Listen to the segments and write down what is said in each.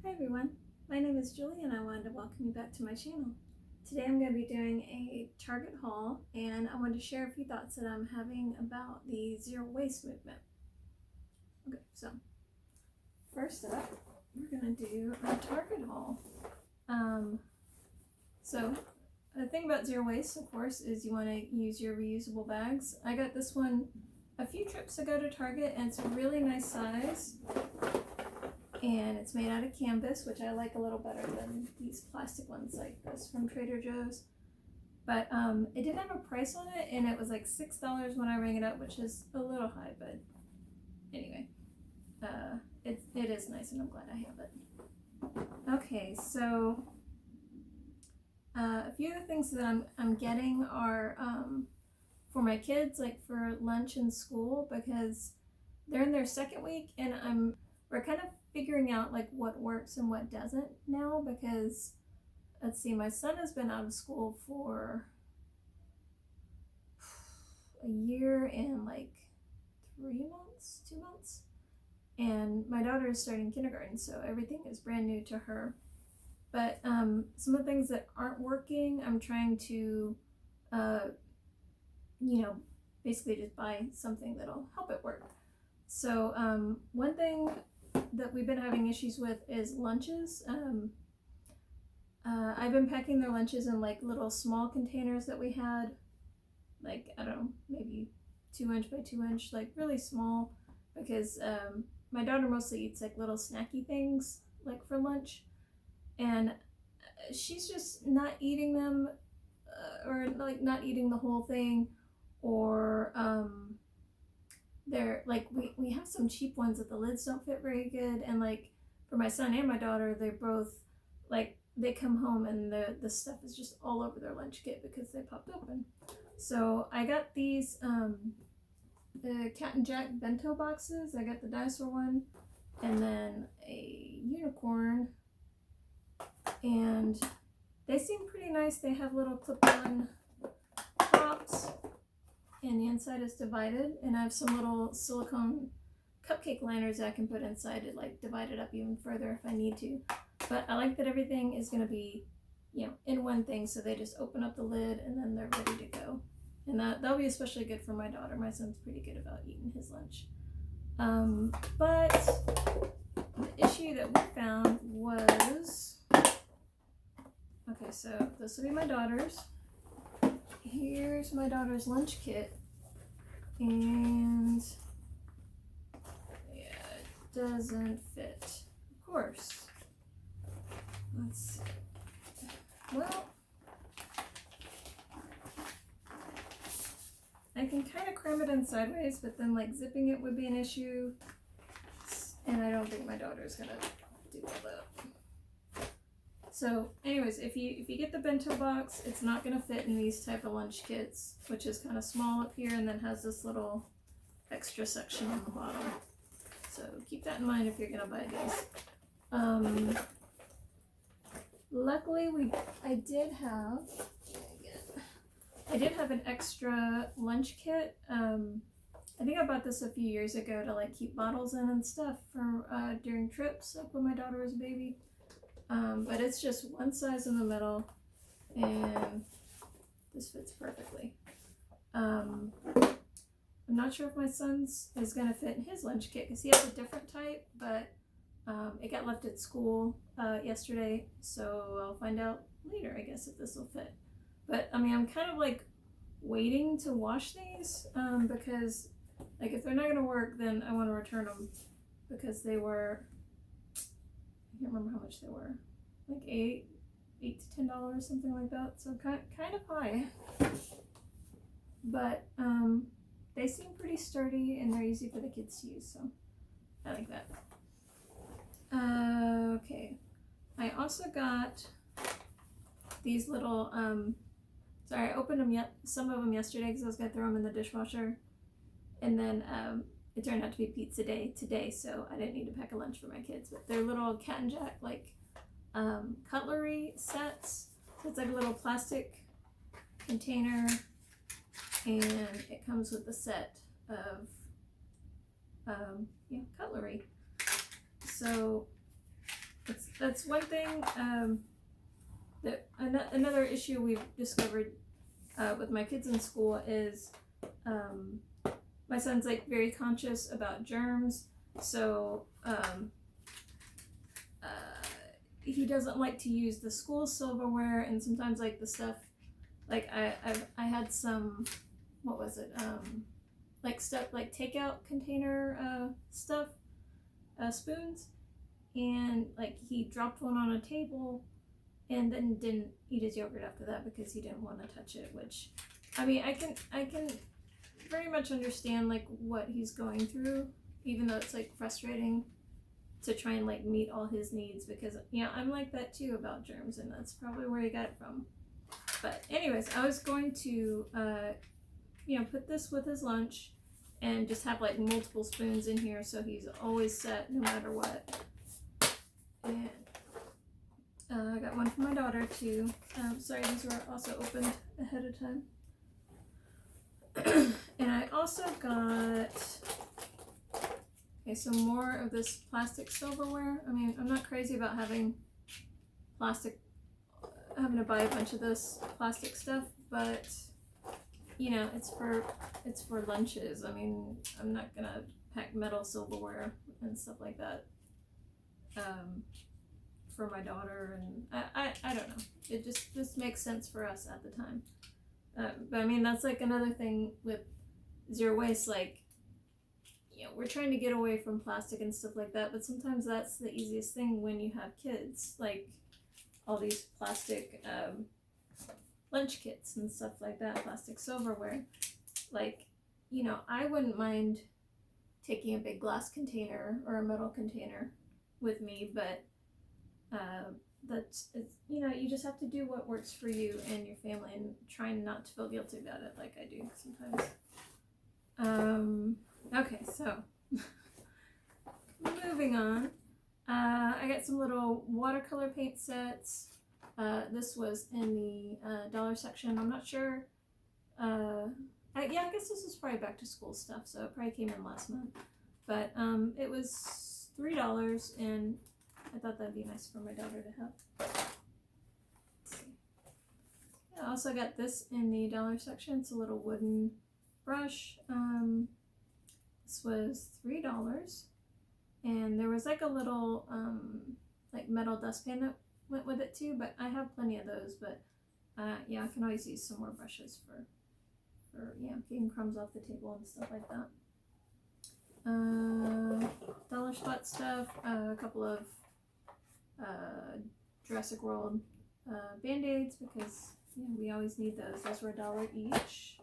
Hi everyone, my name is Julie and I wanted to welcome you back to my channel. Today I'm going to be doing a Target haul and I wanted to share a few thoughts that I'm having about the zero waste movement. Okay, so first up we're going to do a Target haul. So the thing about zero waste, of course, is you want to use your reusable bags. I got this one a few trips ago to Target and it's a really nice size. And it's made out of canvas, which I like a little better than these plastic ones like this from Trader Joe's. But it didn't have a price on it, and it was like $6 when I rang it up, which is a little high, but anyway. It is nice, and I'm glad I have it. Okay, so a few of the things that I'm getting are for my kids, like for lunch and school, because they're in their second week, and we're kind of figuring out like what works and what doesn't now, because let's see, my son has been out of school for a year and like 2 months, and my daughter is starting kindergarten, so everything is brand new to her. But some of the things that aren't working, I'm trying to basically just buy something that'll help it work. So one thing that we've been having issues with is lunches. I've been packing their lunches in like little small containers that we had, like, I don't know, maybe 2 inch by 2 inch, like really small, because my daughter mostly eats like little snacky things like for lunch, and she's just not eating them, or like not eating the whole thing, or they're like, we have some cheap ones that the lids don't fit very good, and like for my son and my daughter, they're both like, they come home and the stuff is just all over their lunch kit because they popped open. So I got these the Cat and Jack bento boxes. I got the dinosaur one and then a unicorn, and they seem pretty nice. They have little clip-on tops, and the inside is divided, and I have some little silicone cupcake liners I can put inside to like divide it up even further if I need to. But I like that everything is going to be, in one thing, so they just open up the lid and then they're ready to go. And that'll be especially good for my daughter. My son's pretty good about eating his lunch. But the issue that we found was, okay, so this will be my daughter's. Here's my daughter's lunch kit, and yeah, it doesn't fit, of course. Let's see. Well, I can kind of cram it in sideways, but then like zipping it would be an issue, and I don't think my daughter's gonna do all that. So anyways, if you get the bento box, it's not going to fit in these type of lunch kits, which is kind of small up here and then has this little extra section on the bottom. So keep that in mind if you're going to buy these. Luckily, I did have an extra lunch kit. I think I bought this a few years ago to like keep bottles in and stuff for during trips, like when my daughter was a baby. But it's just one size in the middle, and this fits perfectly. I'm not sure if my son's is going to fit in his lunch kit because he has a different type, but it got left at school yesterday, so I'll find out later, I guess, if this will fit. But I mean, I'm kind of like waiting to wash these because like if they're not going to work, then I want to return them, because they were, I can't remember how much they were, like $8 to $10, something like that. So kind of high, but they seem pretty sturdy and they're easy for the kids to use, so I like that. Okay, I also got these little sorry, I opened them some of them yesterday because I was gonna throw them in the dishwasher, and then it turned out to be pizza day today, so I didn't need to pack a lunch for my kids. But they're little Cat and Jack like cutlery sets. So it's like a little plastic container, and it comes with a set of cutlery. So it's that's one thing. That another issue we've discovered with my kids in school is my son's like very conscious about germs, so he doesn't like to use the school silverware, and sometimes like the stuff, like I had some, what was it, like stuff like takeout container stuff, spoons, and like he dropped one on a table and then didn't eat his yogurt after that because he didn't want to touch it, which I mean I can very much understand like what he's going through, even though it's like frustrating to try and like meet all his needs, because yeah, I'm like that too about germs, and that's probably where he got it from. But anyways, I was going to put this with his lunch and just have like multiple spoons in here so he's always set no matter what. And I got one for my daughter too. Sorry, these were also opened ahead of time. And I also got some more of this plastic silverware. I mean, I'm not crazy about having to buy a bunch of this plastic stuff, but it's for lunches. I mean, I'm not gonna pack metal silverware and stuff like that for my daughter, and I don't know. It just makes sense for us at the time. But I mean, that's like another thing with zero waste. Like, we're trying to get away from plastic and stuff like that, but sometimes that's the easiest thing when you have kids. Like all these plastic lunch kits and stuff like that, plastic silverware. Like, I wouldn't mind taking a big glass container or a metal container with me, but you just have to do what works for you and your family, and trying not to feel guilty about it like I do sometimes. Okay, so moving on. I got some little watercolor paint sets. This was in the dollar section. I'm not sure. I guess this is probably back to school stuff, so it probably came in last month. But it was $3, and I thought that'd be nice for my daughter to have. Let's see. I also got this in the dollar section. It's a little wooden brush. This was $3, and there was like a little like metal dustpan that went with it too, but I have plenty of those. But I can always use some more brushes for getting crumbs off the table and stuff like that. Dollar spot stuff, a couple of Jurassic World Band-Aids, because we always need those. Those were $1 each.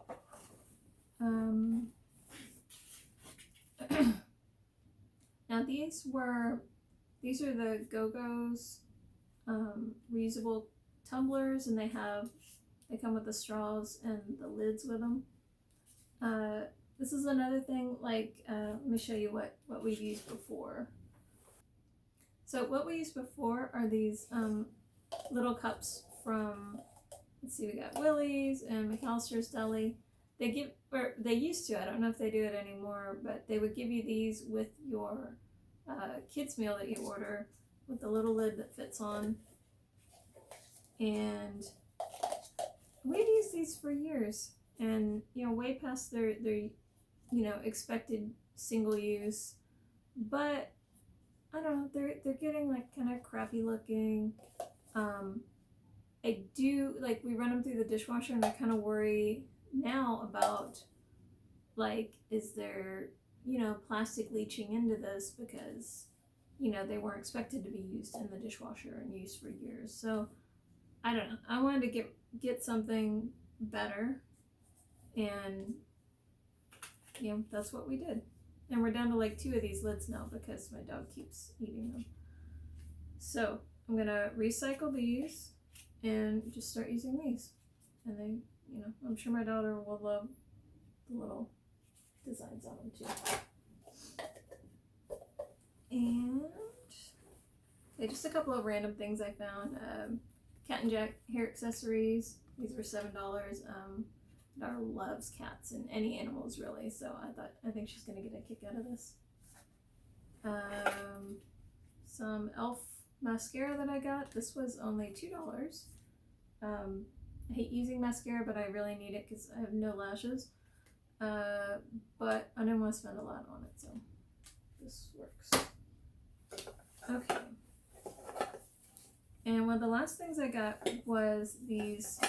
Now these are the Go-Go's reusable tumblers, and they come with the straws and the lids with them. This is another thing, like, let me show you what we've used before. So what we used before are these little cups from, let's see, we got Willie's and McAllister's Deli. They used to, I don't know if they do it anymore, but they would give you these with your kids meal that you order, with the little lid that fits on. And we've used these for years, and way past their expected single use, but I don't know, they're getting like kind of crappy looking. I do, like, we run them through the dishwasher, and I kind of worry now about, like, is there plastic leaching into this, because they weren't expected to be used in the dishwasher and used for years. So I don't know, I wanted to get something better, and that's what we did. And we're down to like 2 of these lids now because my dog keeps eating them. So I'm gonna recycle these and just start using these. And they, I'm sure my daughter will love the little designs on them too. And just a couple of random things I found. Cat and Jack hair accessories. These were $7. My daughter loves cats and any animals really, so I think she's gonna get a kick out of this. Some elf mascara that I got. This was only $2. I hate using mascara, but I really need it because I have no lashes. But I didn't want to spend a lot on it, so this works. Okay. And one of the last things I got was these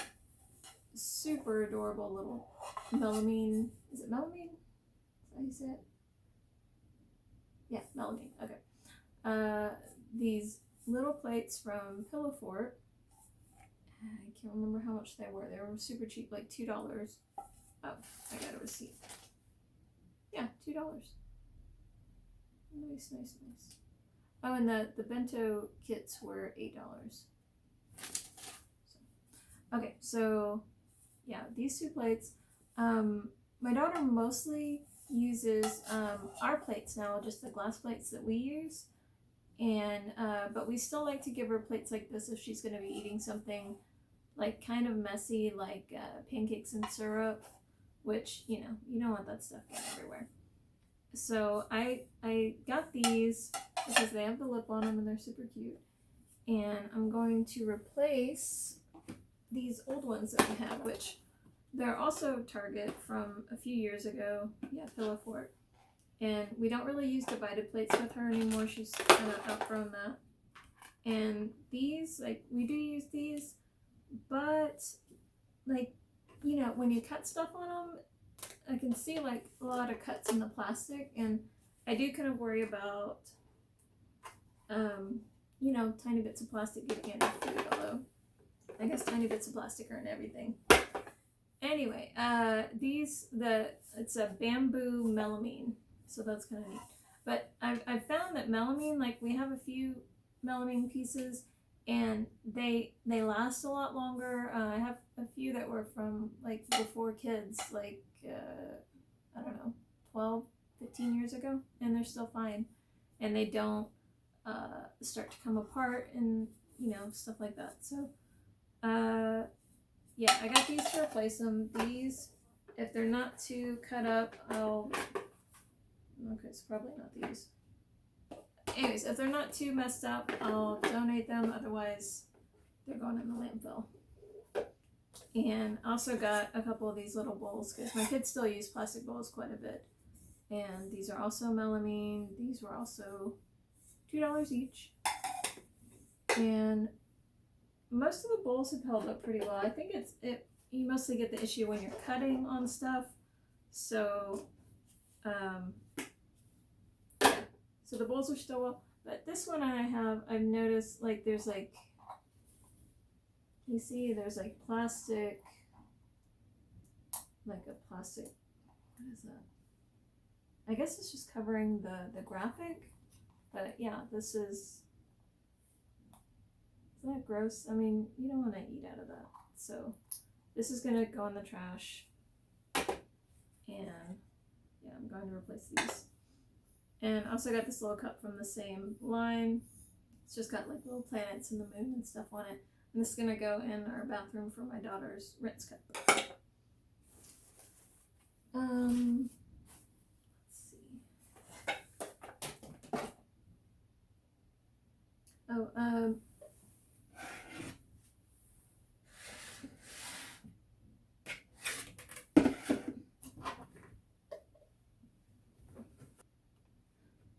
super adorable little melamine. Is it melamine? Is that how you say it? Yeah, melamine. Okay. These little plates from Pillow Fort. I can't remember how much they were. They were super cheap, like $2. Oh, I got a receipt. Yeah, $2. Nice, nice, nice. Oh, and the bento kits were $8. Okay, so yeah, these 2 plates. My daughter mostly uses our plates now, just the glass plates that we use. And but we still like to give her plates like this if she's going to be eating something like kind of messy, like pancakes and syrup, which you don't want that stuff getting everywhere. So I got these because they have the lip on them and they're super cute. And I'm going to replace these old ones that we have, which they're also Target from a few years ago. Yeah, Pillow Fort. And we don't really use divided plates with her anymore. She's kind of outgrown that. And these, like, we do use these, but, like, when you cut stuff on them, I can see, like, a lot of cuts in the plastic. And I do kind of worry about, tiny bits of plastic getting into food, although I guess tiny bits of plastic are in everything. Anyway, it's a bamboo melamine. So that's kind of neat. But I've found that melamine, like we have a few melamine pieces and they last a lot longer. I have a few that were from like before kids, like, I don't know, 12, 15 years ago, and they're still fine. And they don't start to come apart and, stuff like that. So, yeah, I got these to replace them. These, if they're not too cut up, okay, it's probably not these. Anyways, if they're not too messed up, I'll donate them. Otherwise, they're going in the landfill. And I also got a couple of these little bowls because my kids still use plastic bowls quite a bit. And these are also melamine. These were also $2 each. And most of the bowls have held up pretty well. I think you mostly get the issue when you're cutting on stuff. So, so the bowls are still well, but this one I've noticed, like, there's like, you see, there's like plastic, what is that? I guess it's just covering the graphic, but yeah, isn't that gross? I mean, you don't want to eat out of that. So this is going to go in the trash, and yeah, I'm going to replace these. And I also got this little cup from the same line. It's just got like little planets and the moon and stuff on it. And this is going to go in our bathroom for my daughter's rinse cup. Let's see. Oh,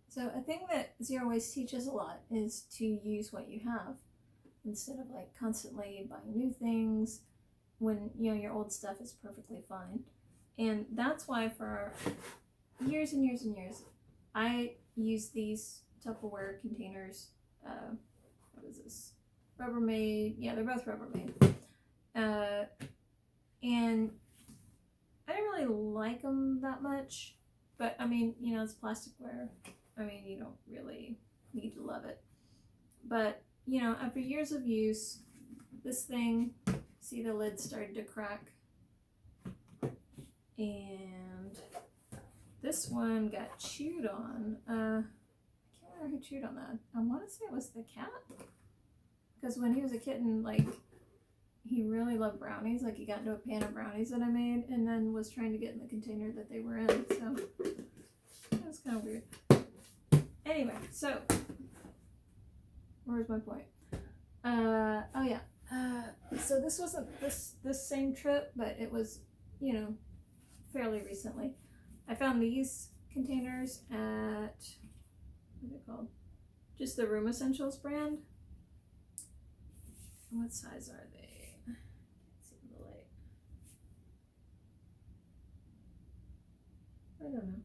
so a thing that Zero Waste teaches a lot is to use what you have instead of like constantly buying new things when your old stuff is perfectly fine. And that's why for years and years and years I use these Tupperware containers. What is this? Rubbermaid. Yeah, they're both Rubbermaid. And I didn't really like them that much, but I mean, it's plasticware. I mean, you don't really need to love it. But, after years of use, this thing, see the lid started to crack. And this one got chewed on. I can't remember who chewed on that. I want to say it was the cat. Because when he was a kitten, like, he really loved brownies. Like, he got into a pan of brownies that I made and then was trying to get in the container that they were in. So, that was kind of weird. Anyway, so where's my point? Oh yeah. So this wasn't this same trip, but it was, you know, fairly recently. I found these containers at, what are they called? Just the Room Essentials brand. What size are they? Can't see in the light. I don't know.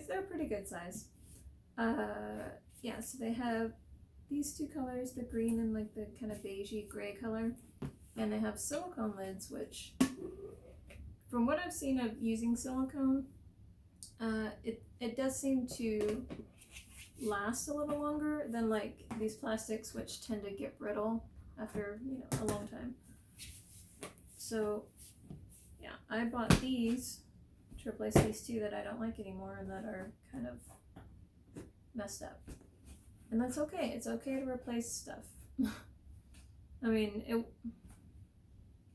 They're a pretty good size. Yeah, so they have these two colors, the green and like the kind of beigey gray color, and they have silicone lids, which from what I've seen of using silicone, it does seem to last a little longer than like these plastics, which tend to get brittle after, you know, a long time. So yeah, I bought these to replace these two that I don't like anymore and that are kind of messed up. And that's okay. It's okay to replace stuff. I mean,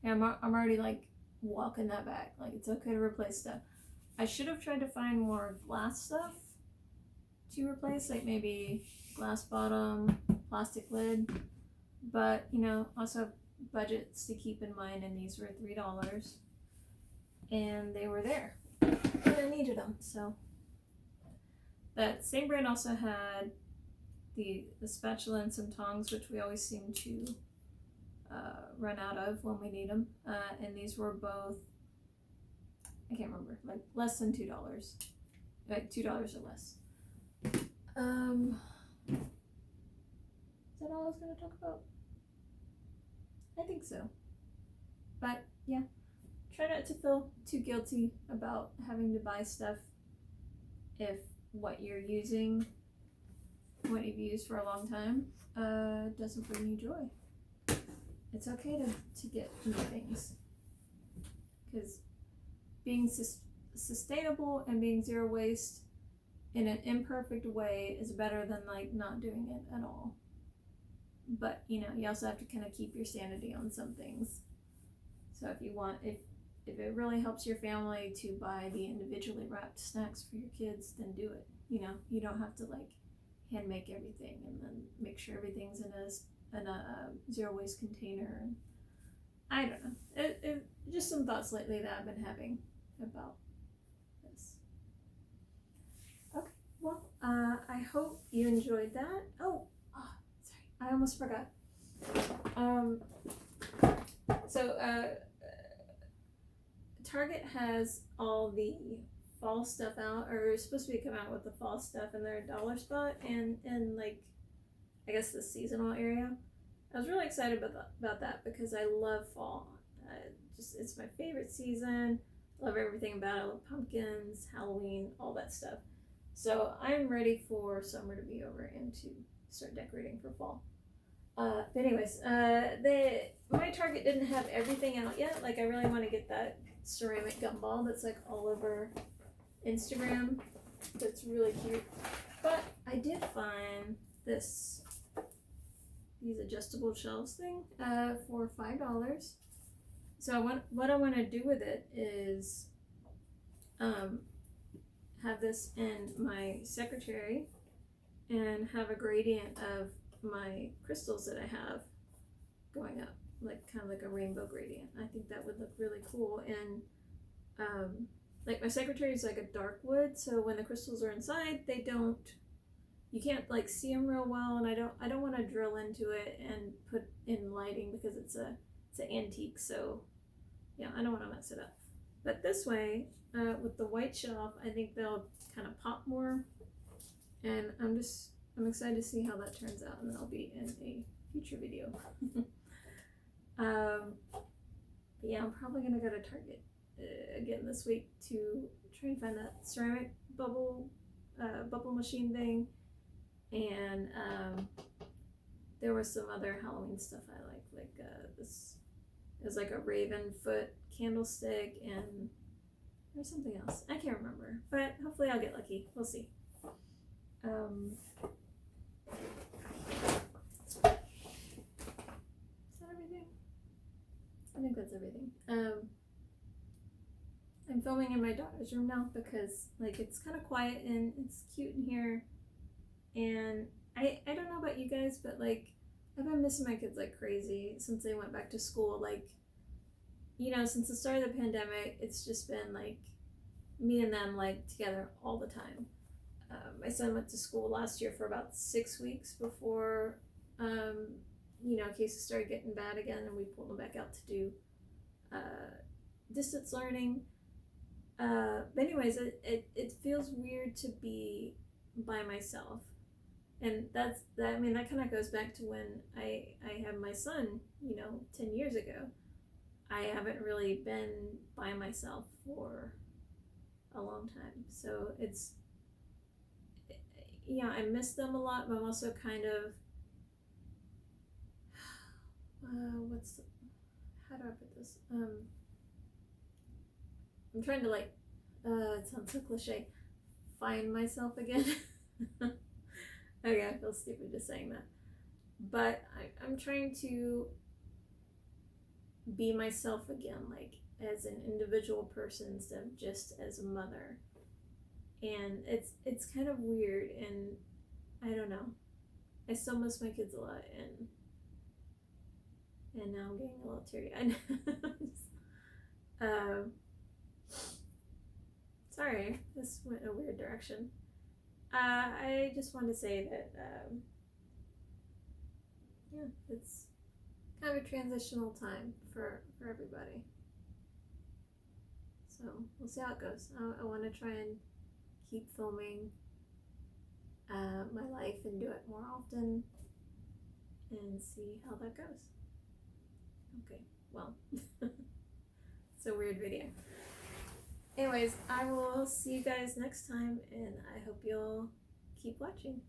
I'm already like walking that back. Like, it's okay to replace stuff. I should have tried to find more glass stuff to replace, like maybe glass bottom, plastic lid. But, you know, also have budgets to keep in mind, and these were $3. And they were there. And I needed them, so. That same brand also had the spatula and some tongs, which we always seem to run out of when we need them. And these were both, I can't remember, like less than $2, like $2 or less. Is that all I was going to talk about? I think so. But yeah, try not to feel too guilty about having to buy stuff if what you're using, what you've used for a long time, doesn't bring you joy. It's okay to get new things, because being sustainable and being zero waste in an imperfect way is better than like not doing it at all. But you know, you also have to kind of keep your sanity on some things. So if you want, if it really helps your family to buy the individually wrapped snacks for your kids, then do it. You know, you don't have to like hand make everything and then make sure everything's in a zero waste container. And I don't know. It just some thoughts lately that I've been having about this. Okay, well, I hope you enjoyed that. Oh, sorry, I almost forgot. Target has all the fall stuff out, or is supposed to be coming out with the fall stuff in their dollar spot and like, I guess the seasonal area. I was really excited about that because I love fall. It's my favorite season. Love everything about it. I love pumpkins, Halloween, all that stuff. So I'm ready for summer to be over and to start decorating for fall. But anyways, my Target didn't have everything out yet. Like, I really want to get that ceramic gumball that's like all over Instagram. That's really cute. But I did find these adjustable shelves thing for $5. So what I want to do with it is have this in my secretary and have a gradient of my crystals that I have going up, like kind of like a rainbow gradient. I think that would look really cool. And like, my secretary is like a dark wood, so when the crystals are inside, you can't like see them real well, and I don't want to drill into it and put in lighting because it's an antique, so yeah, I don't want to mess it up. But this way, with the white shelf, I think they'll kind of pop more, and I'm excited to see how that turns out, and that'll be in a future video. But yeah, I'm probably gonna go to Target again this week to try and find that ceramic bubble machine thing, and there was some other Halloween stuff I like this is like a raven foot candlestick, and there's something else I can't remember, but hopefully I'll get lucky. We'll see. Is that everything? I think that's everything. I'm filming in my daughter's room now because like it's kind of quiet and it's cute in here, and I don't know about you guys, but like I've been missing my kids like crazy since they went back to school. Like, since the start of the pandemic, it's just been like me and them like together all the time. My son went to school last year for about 6 weeks before, cases started getting bad again, and we pulled him back out to do distance learning. But anyways, it feels weird to be by myself, and that. I mean, that kind of goes back to when I had my son, 10 years ago. I haven't really been by myself for a long time, so I miss them a lot, but I'm also kind of how do I put this? I'm trying to like it sounds so cliche, find myself again. Okay, I feel stupid just saying that, but I'm trying to be myself again, like as an individual person instead of just as a mother. And it's kind of weird, and I don't know. I still miss my kids a lot, and now I'm getting a little teary eyed. um, Sorry, this went in a weird direction. I just wanted to say that it's kind of a transitional time for everybody. So we'll see how it goes. I want to try and keep filming my life and do it more often and see how that goes. Okay, well, it's a weird video. Anyways, I will see you guys next time, and I hope you'll keep watching.